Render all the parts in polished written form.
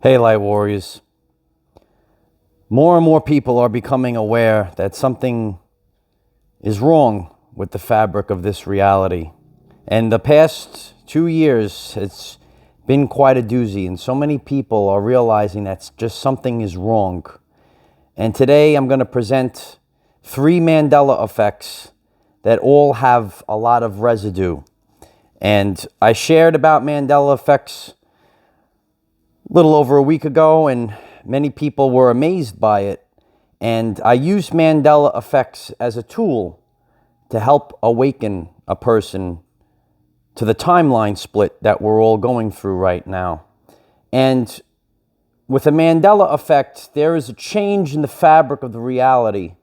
Hey, Light Warriors. More and more people are becoming aware that something is wrong with the fabric of this reality. And the past 2 years, it's been quite a doozy. And so many people are realizing that just something is wrong. And today I'm going to present 3 Mandela effects that all have a lot of residue. And I shared about Mandela effects a little over a week ago, and many people were amazed by it. And I use Mandela effects as a tool to help awaken a person to the timeline split that we're all going through right now. And with the Mandela effect, there is a change in the fabric of the reality,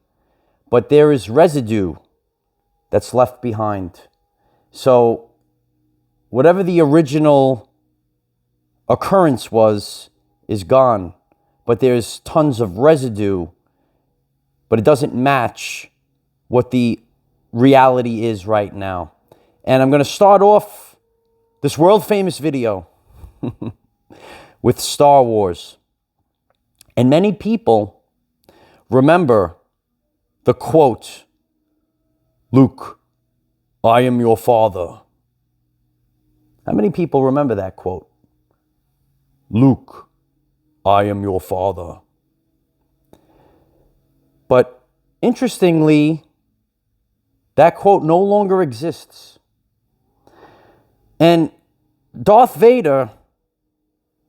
but there is residue that's left behind. So whatever the original occurrence is gone, but there's tons of residue, but it doesn't match what the reality is right now. And I'm going to start off this world famous video with Star Wars. And many people remember the quote, "Luke, I am your father." How many people remember that quote? "Luke, I am your father." But interestingly, that quote no longer exists. And Darth Vader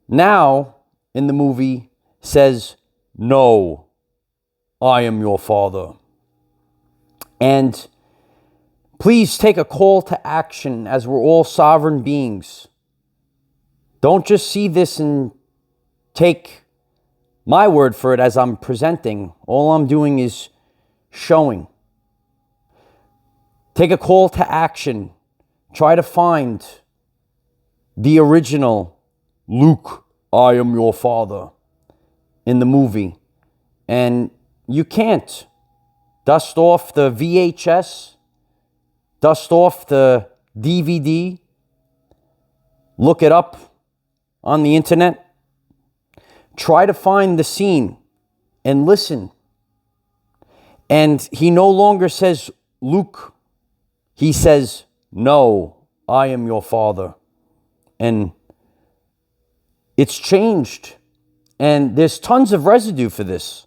now in the movie says, "No, I am your father." And please take a call to action, as we're all sovereign beings. Don't just see this and take my word for it as I'm presenting. All I'm doing is showing. Take a call to action. Try to find the original "Luke, I am your father" in the movie. And you can't. Dust off the VHS. Dust off the DVD. Look it up on the internet. Try to find the scene and listen. And he no longer says Luke. He says, "No, I am your father." And it's changed. And there's tons of residue for this.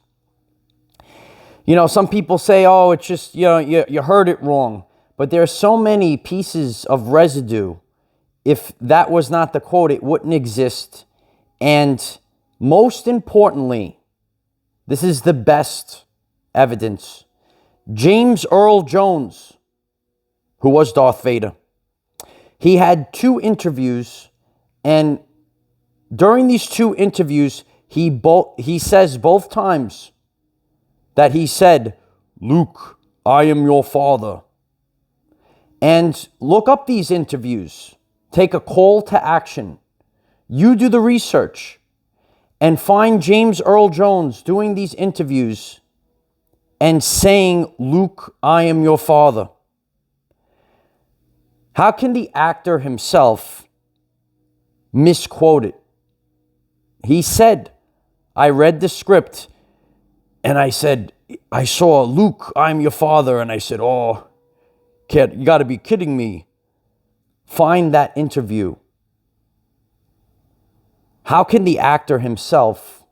You know, some people say, "Oh, it's just, you heard it wrong." But there are so many pieces of residue. If that was not the quote, it wouldn't exist. And most importantly, this is the best evidence. James Earl Jones, who was Darth Vader, he had 2 interviews, and during these 2 interviews, he says both times that he said, "Luke, I am your father." And look up these interviews. Take a call to action. You do the research and find James Earl Jones doing these interviews and saying, "Luke, I am your father." How can the actor himself misquote it? He said, "I read the script and I said, I saw Luke, I'm your father." And I said, "Oh, kid, you got to be kidding me." Find that interview. How can the actor himself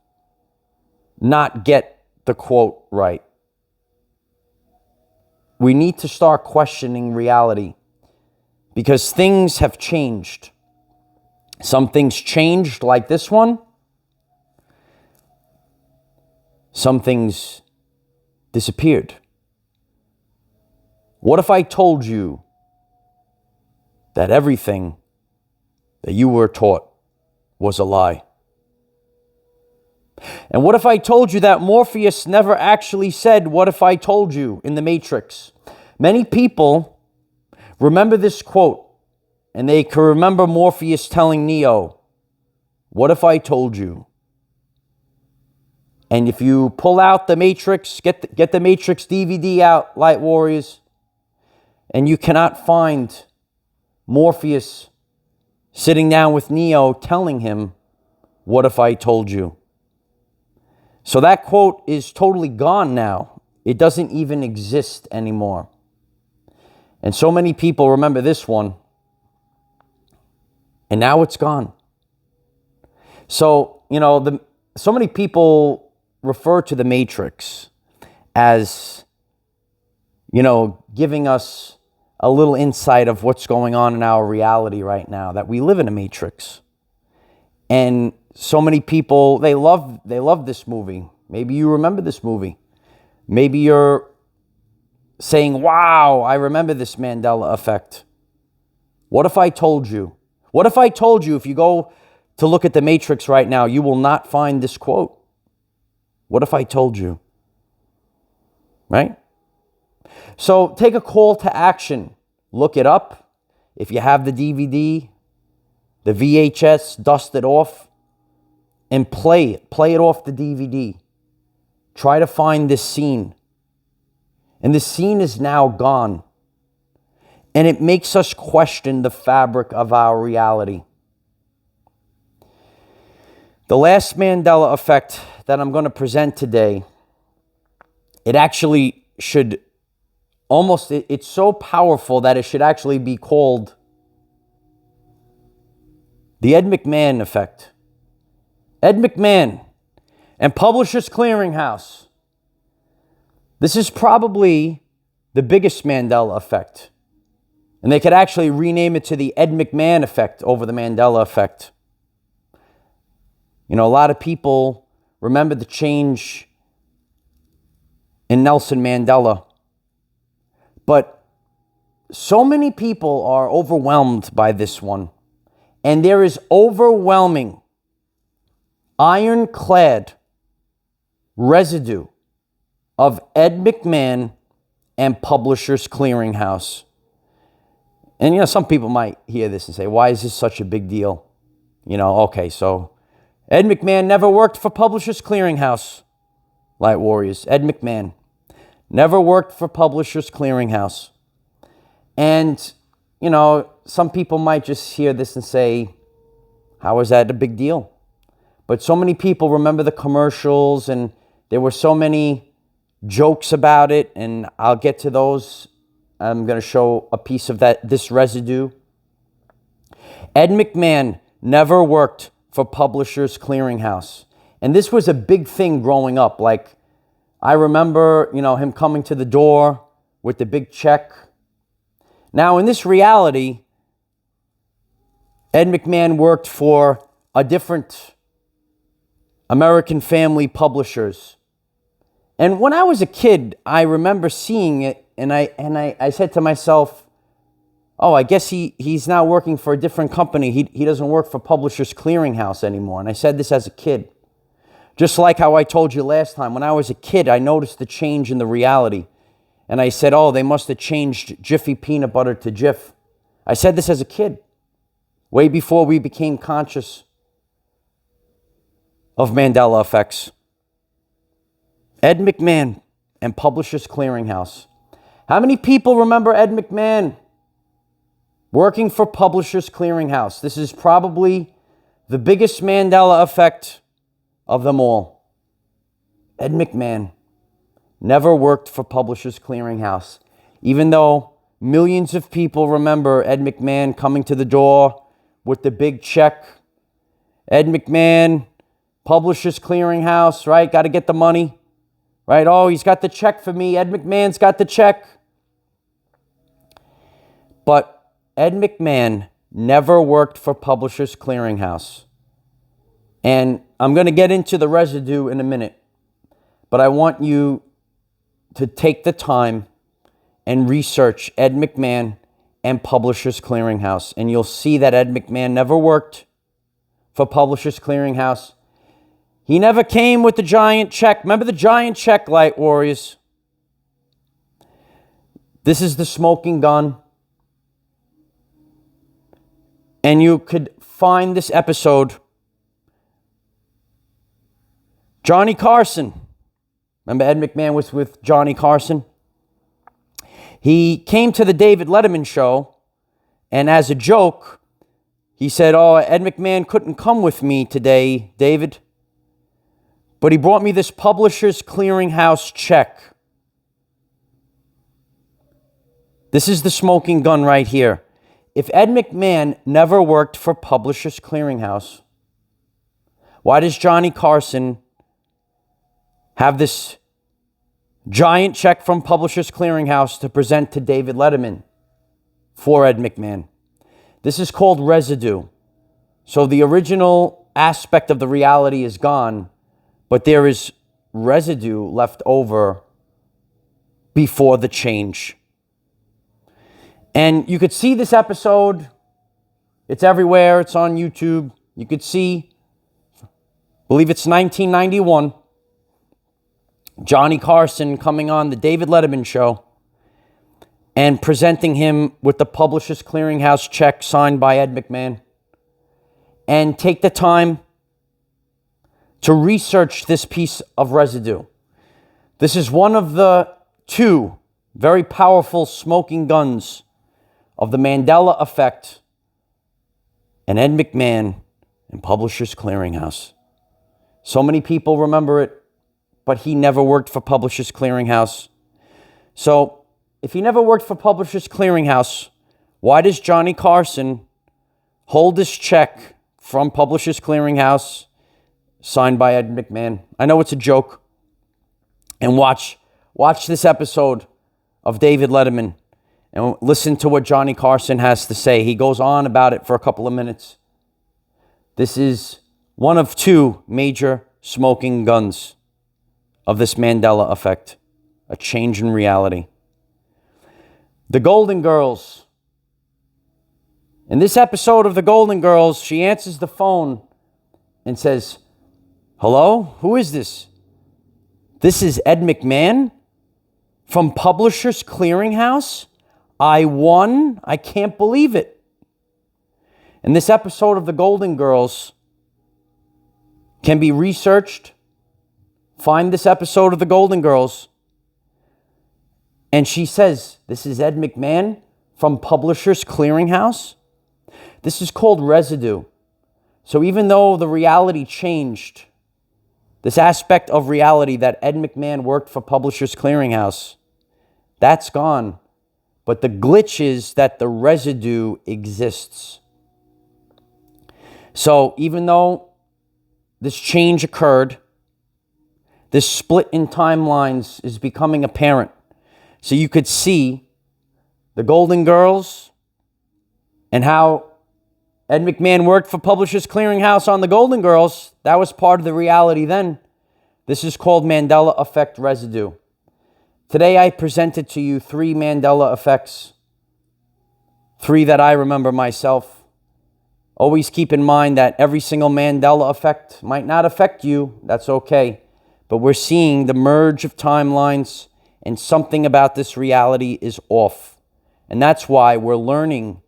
not get the quote right? We need to start questioning reality because things have changed. Some things changed, like this one. Some things disappeared. What if I told you that everything that you were taught was a lie? And what if I told you that Morpheus never actually said, "What if I told you," in the Matrix? Many people remember this quote, and they can remember Morpheus telling Neo, "What if I told you?" And if you pull out the Matrix, get the Matrix DVD out, Light Warriors, and you cannot find Morpheus sitting down with Neo telling him What if I told you? So that quote is totally gone now. It doesn't even exist anymore. And so many people remember this one, and now it's gone. So, so many people refer to the Matrix as, giving us a little insight of what's going on in our reality right now, that we live in a matrix. And so many people, they love this movie. Maybe you remember this movie. Maybe you're saying, wow, I remember this Mandela effect. What if I told you? What if I told you if you go to look at the Matrix right now, you will not find this quote? What if I told you? Right? So take a call to action. Look it up. If you have the DVD, the VHS, dust it off and play it. Play it off the DVD. Try to find this scene. And this scene is now gone. And it makes us question the fabric of our reality. The last Mandela effect that I'm going to present today, it actually should it's so powerful that it should actually be called the Ed McMahon effect. Ed McMahon and Publishers Clearinghouse. This is probably the biggest Mandela effect. And they could actually rename it to the Ed McMahon effect over the Mandela effect. A lot of people remember the change in Nelson Mandela. But so many people are overwhelmed by this one. And there is overwhelming, ironclad residue of Ed McMahon and Publishers Clearinghouse. And, some people might hear this and say, why is this such a big deal? Okay, so Ed McMahon never worked for Publishers Clearinghouse. Light Warriors, Ed McMahon never worked for Publishers Clearinghouse. And, some people might just hear this and say, how is that a big deal? But so many people remember the commercials, and there were so many jokes about it, and I'll get to those. I'm going to show a piece of this residue. Ed McMahon never worked for Publishers Clearinghouse. And this was a big thing growing up. Like, I remember, him coming to the door with the big check. Now, in this reality, Ed McMahon worked for a different American Family Publishers. And when I was a kid, I remember seeing it, and I said to myself, oh, I guess he's now working for a different company. He doesn't work for Publishers Clearinghouse anymore. And I said this as a kid. Just like how I told you last time, when I was a kid, I noticed the change in the reality. And I said, oh, they must have changed Jiffy peanut butter to Jif. I said this as a kid, way before we became conscious of Mandela effects. Ed McMahon and Publishers Clearinghouse. How many people remember Ed McMahon working for Publishers Clearinghouse? This is probably the biggest Mandela effect of them all. Ed McMahon never worked for Publishers Clearinghouse. Even though millions of people remember Ed McMahon coming to the door with the big check. Ed McMahon, Publishers Clearinghouse, right? Got to get the money, right? Oh, he's got the check for me. Ed McMahon's got the check. But Ed McMahon never worked for Publishers Clearinghouse. And I'm going to get into the residue in a minute. But I want you to take the time and research Ed McMahon and Publishers Clearinghouse. And you'll see that Ed McMahon never worked for Publishers Clearinghouse. He never came with the giant check. Remember the giant check, Light Warriors? This is the smoking gun. And you could find this episode. Johnny Carson. Remember Ed McMahon was with Johnny Carson? He came to the David Letterman show, and as a joke, He said, oh, Ed McMahon couldn't come with me today, David, but he brought me this Publishers Clearinghouse check. This is the smoking gun right here. If Ed McMahon never worked for Publishers Clearinghouse, why does Johnny Carson have this giant check from Publishers Clearinghouse to present to David Letterman for Ed McMahon? This is called residue. So the original aspect of the reality is gone, but there is residue left over before the change. And you could see this episode. It's everywhere. It's on YouTube. You could see, I believe it's 1991, Johnny Carson coming on the David Letterman show and presenting him with the Publishers Clearinghouse check signed by Ed McMahon. And take the time to research this piece of residue. This is one of the two very powerful smoking guns of the Mandela Effect and Ed McMahon and Publishers Clearinghouse. So many people remember it, but he never worked for Publishers Clearinghouse. So, if he never worked for Publishers Clearinghouse, why does Johnny Carson hold this check from Publishers Clearinghouse signed by Ed McMahon? I know it's a joke. And watch this episode of David Letterman and listen to what Johnny Carson has to say. He goes on about it for a couple of minutes. This is one of two major smoking guns of this Mandela Effect, a change in reality. The Golden Girls. In this episode of The Golden Girls, she answers the phone and says, hello, who is this? This is Ed McMahon from Publishers Clearinghouse. I won. I can't believe it. And this episode of The Golden Girls can be researched. Find this episode of The Golden Girls. And she says, this is Ed McMahon from Publishers Clearinghouse. This is called residue. So even though the reality changed, this aspect of reality that Ed McMahon worked for Publishers Clearinghouse, that's gone. But the glitch is that the residue exists. So even though this change occurred, this split in timelines is becoming apparent. So you could see the Golden Girls and how Ed McMahon worked for Publishers Clearinghouse on the Golden Girls. That was part of the reality then. This is called Mandela Effect residue. Today I presented to you 3 Mandela effects. 3 that I remember myself. Always keep in mind that every single Mandela effect might not affect you. That's okay. But we're seeing the merge of timelines, and something about this reality is off. And that's why we're learning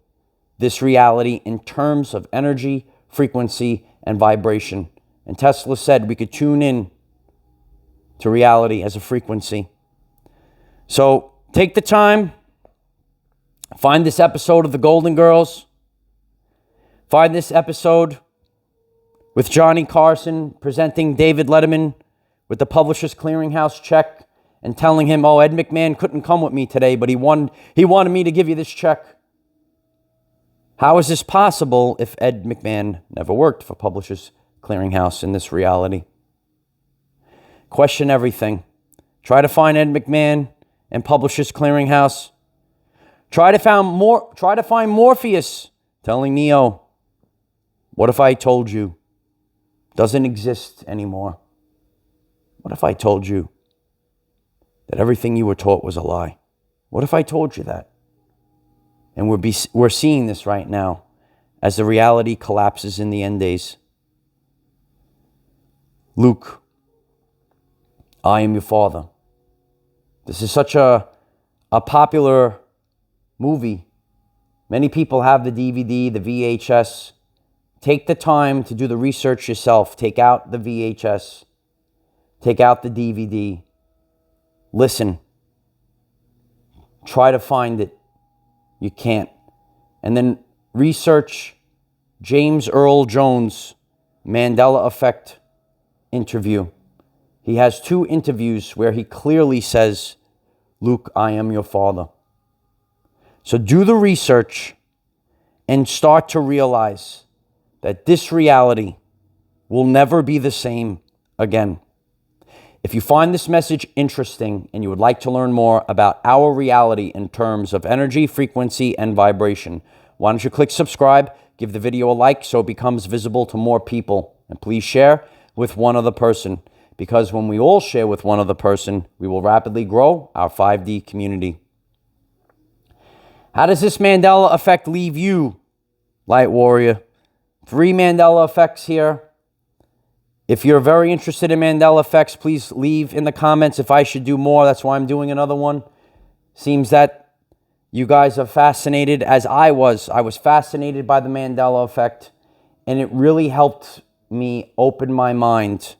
this reality in terms of energy, frequency, and vibration. And Tesla said we could tune in to reality as a frequency. So take the time, find this episode of The Golden Girls, find this episode with Johnny Carson presenting David Letterman with the Publishers Clearinghouse check and telling him, oh, Ed McMahon couldn't come with me today, but he wanted me to give you this check. How is this possible if Ed McMahon never worked for Publishers Clearinghouse in this reality? Question everything. Try to find Ed McMahon and Publishers Clearinghouse. Try to find Morpheus telling Neo, what if I told you doesn't exist anymore? What if I told you that everything you were taught was a lie? What if I told you that? And we're seeing this right now as the reality collapses in the end days. Luke, I am your father. This is such a popular movie. Many people have the DVD, the VHS. Take the time to do the research yourself. Take out the VHS. Take out the DVD. Listen. Try to find it. You can't. And then research James Earl Jones Mandela Effect interview. He has 2 interviews where he clearly says, Luke, I am your father. So do the research and start to realize that this reality will never be the same again. If you find this message interesting and you would like to learn more about our reality in terms of energy, frequency, and vibration, why don't you click subscribe, give the video a like so it becomes visible to more people, and please share with one other person, because when we all share with one other person, we will rapidly grow our 5D community. How does this Mandela effect leave you, Light Warrior? 3 Mandela effects here. If you're very interested in Mandela effects, please leave in the comments if I should do more. That's why I'm doing another one. Seems that you guys are fascinated as I was. I was fascinated by the Mandela effect, and it really helped me open my mind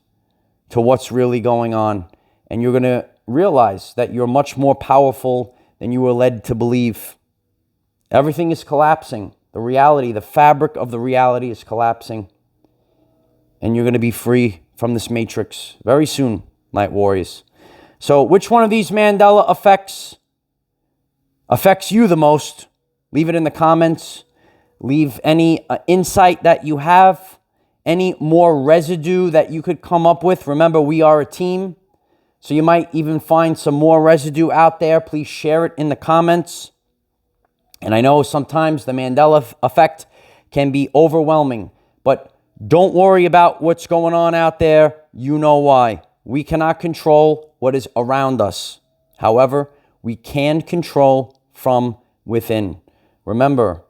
to what's really going on. And you're going to realize that you're much more powerful than you were led to believe. Everything is collapsing. The reality, the fabric of the reality is collapsing. And you're going to be free from this matrix very soon, Light Warriors. So which one of these Mandela effects affects you the most? Leave it in the comments. Leave any insight that you have, any more residue that you could come up with. Remember, we are a team, so you might even find some more residue out there. Please share it in the comments. And I know sometimes the Mandela effect can be overwhelming, but don't worry about what's going on out there. You know why. We cannot control what is around us. However, we can control from within. Remember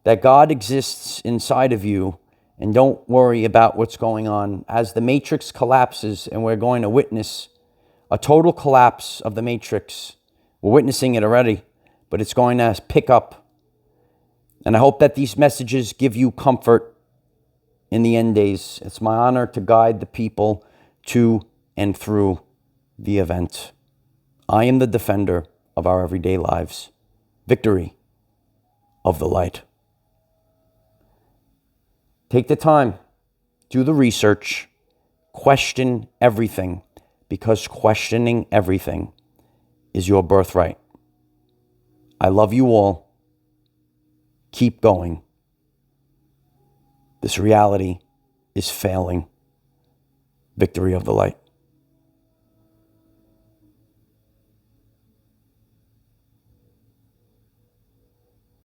that God exists inside of you, and don't worry about what's going on. As the matrix collapses, and we're going to witness a total collapse of the matrix. We're witnessing it already, but it's going to pick up. And I hope that these messages give you comfort in the end days. It's my honor to guide the people to and through the event. I am the defender of our everyday lives. Victory of the light. Take the time, do the research, question everything, because questioning everything is your birthright. I love you all. Keep going. This reality is failing. Victory of the light.